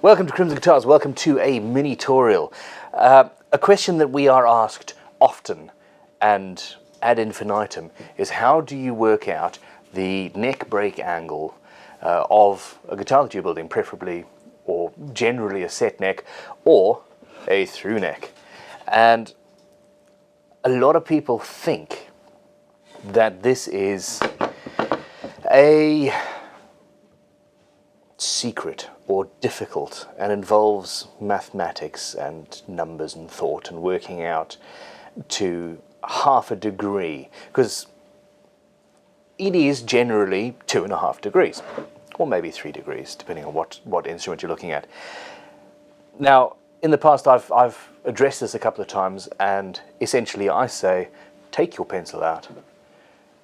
Welcome to Crimson Guitars, welcome to a Mini-Torial. A question that we are asked often and ad infinitum is how do you work out the neck break angle of a guitar that you're building, preferably or generally a set neck or a through neck. And a lot of people think that this is a secret or difficult and involves mathematics and numbers and thought and working out to half a degree, because it is generally 2.5 degrees or maybe 3 degrees depending on what instrument you're looking at. Now in the past I've addressed this a couple of times, and essentially I say take your pencil out,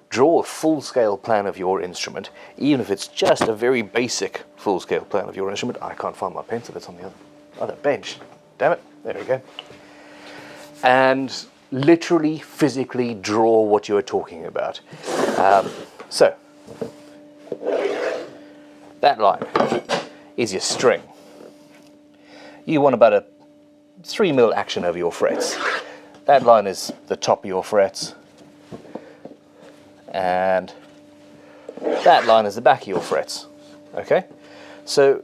draw a full-scale plan of your instrument, even if it's just a very basic full-scale plan of your instrument. I can't find my pencil, it's on the other bench. Damn it, there we go. And literally, physically draw what you are talking about. So, that line is your string. You want about a 3 mil action over your frets. That line is the top of your frets. And that line is the back of your frets. Okay, so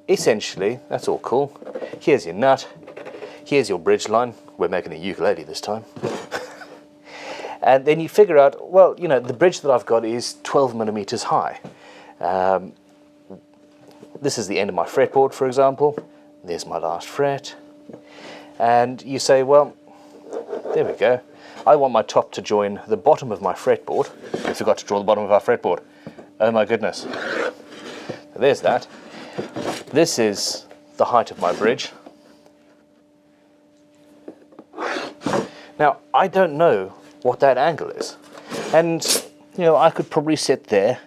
essentially that's all cool. Here's your nut, here's your bridge line. We're making a ukulele this time. And then you figure out, well, you know, the bridge that I've got is 12 millimeters high. This is the end of my fretboard, for example. There's my last fret. And you say, well, there we go. I want my top to join the bottom of my fretboard. I forgot to draw the bottom of our fretboard. Oh my goodness. So there's that. This is the height of my bridge. Now, I don't know what that angle is. And, you know, I could probably sit there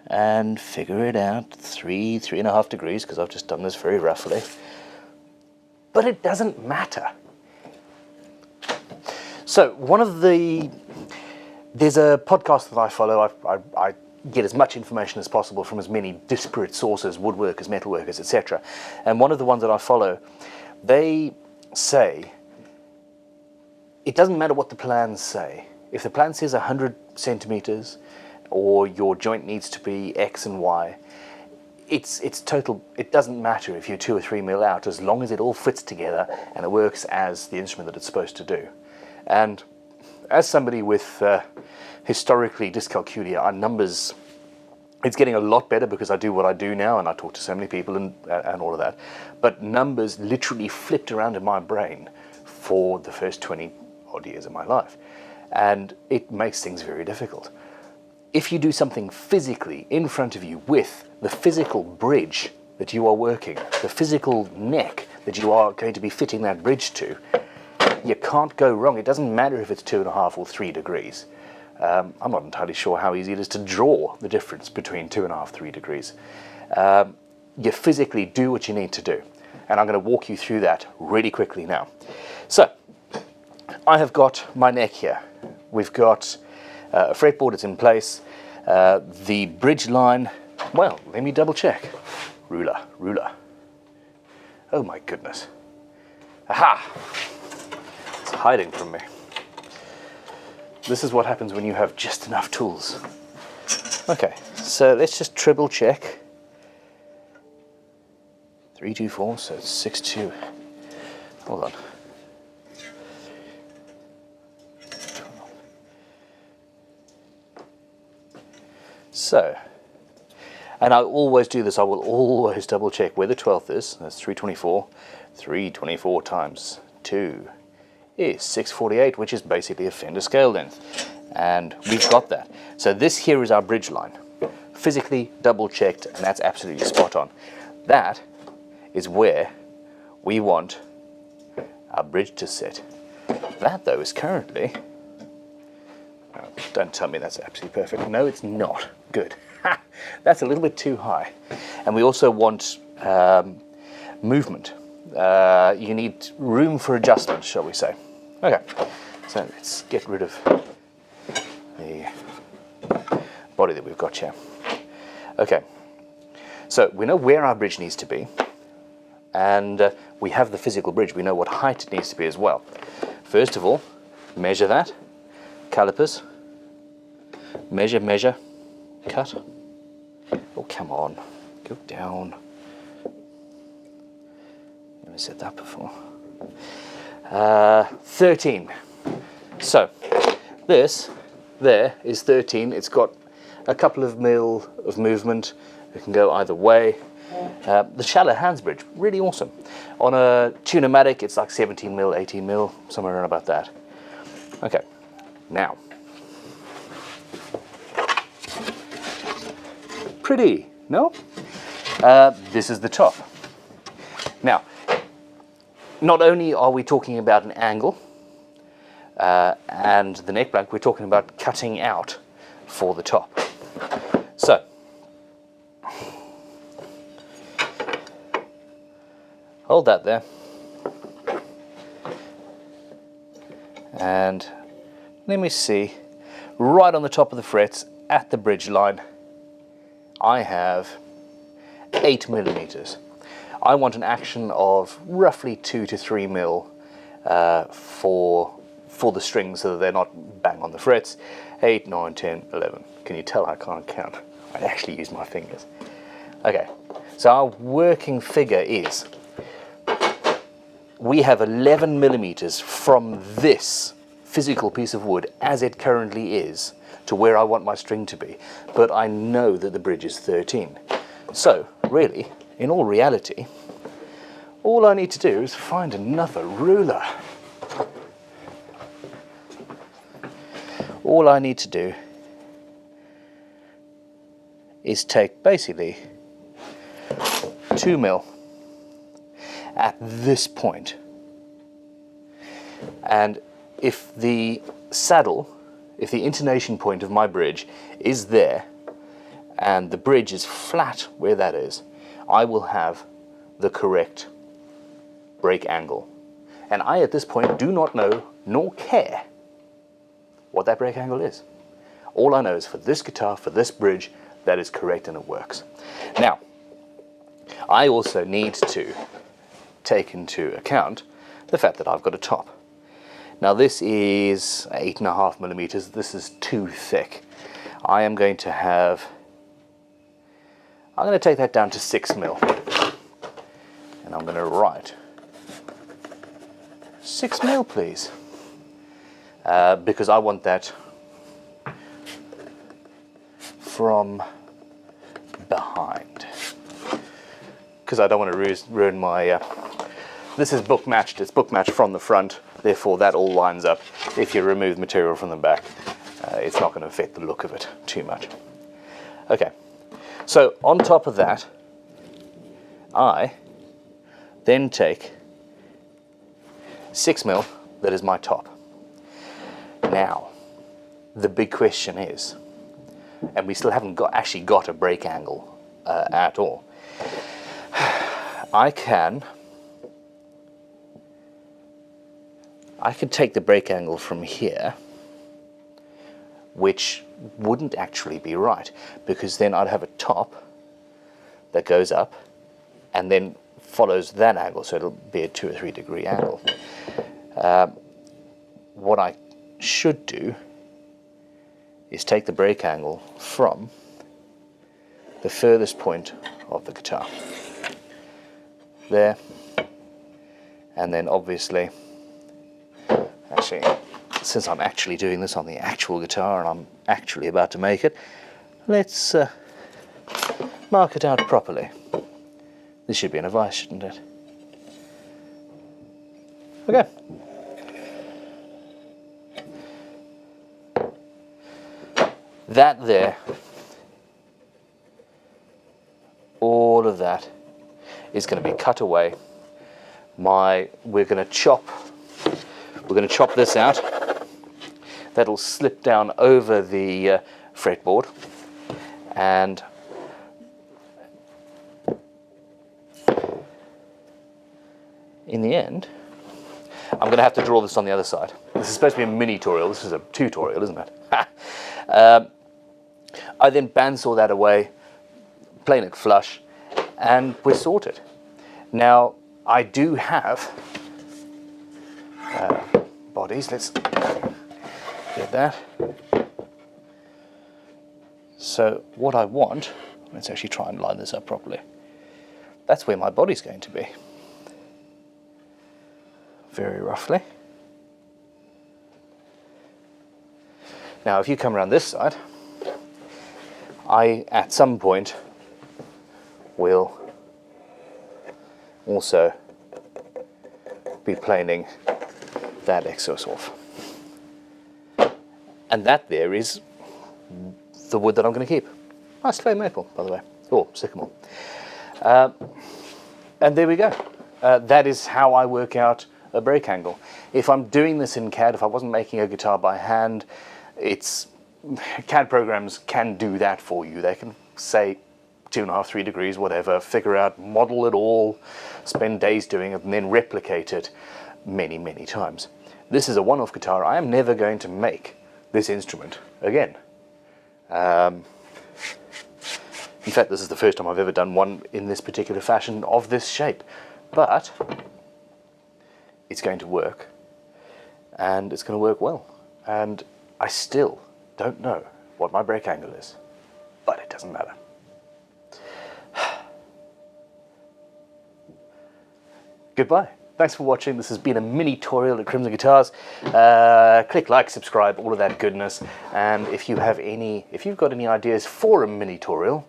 and figure it out, 3.5 degrees, because I've just done this very roughly. But it doesn't matter. So there's a podcast that I follow. I get as much information as possible from as many disparate sources, woodworkers, metalworkers, etc. And one of the ones that I follow, they say, it doesn't matter what the plans say. If the plan says 100 centimeters, or your joint needs to be X and Y, it's total. It doesn't matter if you're 2 or 3 mil out, as long as it all fits together and it works as the instrument that it's supposed to do. And as somebody with historically dyscalculia, our numbers, it's getting a lot better because I do what I do now and I talk to so many people and all of that. But numbers literally flipped around in my brain for the first 20 odd years of my life. And it makes things very difficult. If you do something physically in front of you with the physical bridge that you are working, the physical neck that you are going to be fitting that bridge to, you can't go wrong. It doesn't matter if it's 2.5 or 3 degrees. I'm not entirely sure how easy it is to draw the difference between 2.5, 3 degrees. You physically do what you need to do. And I'm going to walk you through that really quickly now. So, I have got my neck here. We've got a fretboard that's in place. The bridge line, well, let me double check. Ruler. Oh my goodness. Aha! It's hiding from me. This is what happens when you have just enough tools. Okay, so let's just triple check. 3, 2, 4, so it's 6, 2. Hold on. So, and I always do this, I will always double check where the 12th is. That's 324. 324 times 2 is 648, which is basically a Fender scale length. And we've got that. So this here is our bridge line. Physically double checked, and that's absolutely spot on. That is where we want our bridge to sit. That though is currently, oh, don't tell me that's absolutely perfect. No, it's not. Good. That's a little bit too high. And we also want movement. You need room for adjustment, shall we say. Okay, so let's get rid of the body that we've got here. Okay, so we know where our bridge needs to be. and we have the physical bridge. We know what height it needs to be as well. First of all, measure that. Calipers. Measure, measure, cut. Oh, come on. Go down. Never said that before. 13. So, this there is 13. It's got a couple of mil of movement. It can go either way. The shallow hands bridge, really awesome. On a tuna-matic, it's like 17 mil, 18 mil, somewhere around about that. Okay, now. Pretty, no? This is the top. Now, not only are we talking about an angle and the neck blank, we're talking about cutting out for the top. So, hold that there. And let me see, right on the top of the frets at the bridge line, I have 8 millimeters. I want an action of roughly 2 to 3 mil for the strings so that they're not bang on the frets. 8, 9, 10, 11. Can you tell I can't count? I actually use my fingers. Okay, so our working figure is, we have 11 millimeters from this physical piece of wood as it currently is to where I want my string to be, but I know that the bridge is 13. So, really, in all reality, all I need to do is find another ruler. All I need to do is take basically 2 mil at this point. And if the saddle, if the intonation point of my bridge is there, and the bridge is flat where that is, I will have the correct break angle. And I, at this point, do not know nor care what that break angle is. All I know is for this guitar, for this bridge, that is correct and it works. Now, I also need to take into account the fact that I've got a top. Now this is 8.5 millimeters. This is too thick. I'm going to take that down to 6 mil. And I'm going to write 6 mil, please. Because I want that from behind. Because I don't want to ruin my... this is book matched. It's book matched from the front. Therefore, that all lines up. If you remove material from the back, it's not going to affect the look of it too much. Okay. So, on top of that, I then take 6 mil, that is my top. Now, the big question is, and we still haven't actually got a break angle at all, I can take the break angle from here, which wouldn't actually be right, because then I'd have a top that goes up and then follows that angle, so it'll be a 2 or 3 degree angle. What I should do is take the break angle from the furthest point of the guitar. There. And then obviously, actually, since I'm actually doing this on the actual guitar and I'm actually about to make it, let's mark it out properly. This should be in a vise, shouldn't it? Okay. That there, all of that is going to be cut away. We're going to chop this out. That'll slip down over the fretboard, and in the end, I'm going to have to draw this on the other side. This is supposed to be a Mini-Torial. This is a tutorial, isn't it? I then bandsaw that away, plane it flush, and we're sorted. Now, I do have bodies. Let's get that. So what I want, let's actually try and line this up properly. That's where my body's going to be. Very roughly. Now if you come around this side, I at some point will also be planing that excess off. And that there is the wood that I'm going to keep. Nice clay maple, by the way, or sycamore. And there we go. That is how I work out a break angle. If I'm doing this in CAD, if I wasn't making a guitar by hand, CAD programs can do that for you. They can say 2.5, 3 degrees, whatever, figure out, model it all, spend days doing it, and then replicate it many, many times. This is a one-off guitar. I am never going to make this instrument again. In fact, this is the first time I've ever done one in this particular fashion of this shape. But it's going to work, and it's going to work well. And I still don't know what my break angle is, but it doesn't matter. Goodbye. Thanks for watching. This has been a Mini-Torial at Crimson Guitars. Click like, subscribe, all of that goodness. And if you've got any ideas for a Mini-Torial,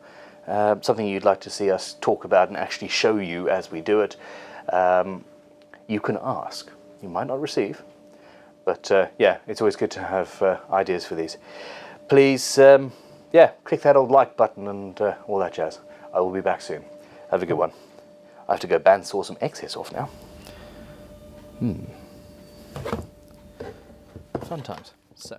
something you'd like to see us talk about and actually show you as we do it, you can ask. You might not receive, but yeah, it's always good to have ideas for these. Please, yeah, click that old like button and all that jazz. I will be back soon. Have a good one. I have to go bandsaw some excess off now. Fun times. So.